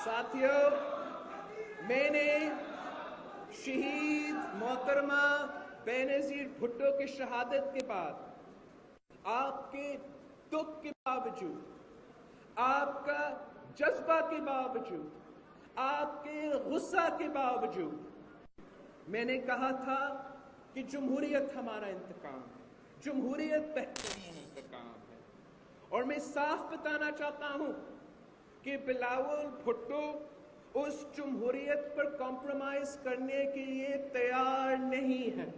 ساتھیوں، میں نے شہید محترمہ بینظیر بھٹو کی شہادت کے بعد آپ کے دکھ کے باوجود، آپ کا جذبہ کے باوجود، آپ کے غصہ کے باوجود میں نے کہا تھا کہ جمہوریت ہمارا انتقام ہے، جمہوریت بہترین انتقام ہے۔ اور میں صاف بتانا چاہتا ہوں کہ بلاول بھٹو اس جمہوریت پر کمپرومائز کرنے کے لیے تیار نہیں ہے۔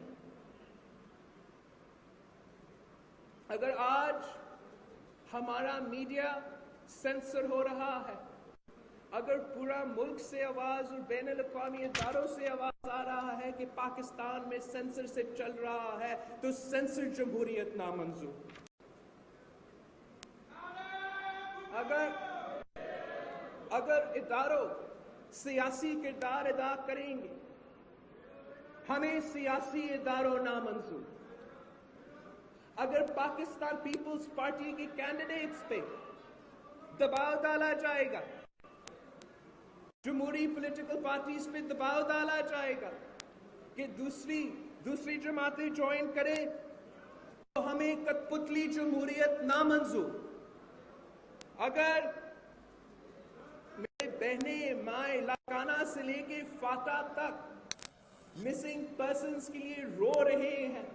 اگر آج ہمارا میڈیا سینسر ہو رہا ہے، اگر پورا ملک سے آواز اور بین الاقوامی اداروں سے آواز آ رہا ہے کہ پاکستان میں سینسرشپ چل رہا ہے، تو سینسر جمہوریت نامنظور۔ اگر اداروں سیاسی کردار ادا کریں گے، ہمیں سیاسی اداروں نامنظور۔ اگر پاکستان پیپلز پارٹی کے کینڈیڈیٹس پہ دباؤ ڈالا جائے گا، جمہوری پولیٹیکل پارٹیز پہ دباؤ ڈالا جائے گا کہ دوسری جماعتیں جوائن کریں، تو ہمیں کٹپتلی جمہوریت نامنظور۔ اگر میرے بہنیں مائیں لاکانہ سے لے کے فاٹا تک مسنگ پرسنز کے لیے رو رہے ہیں،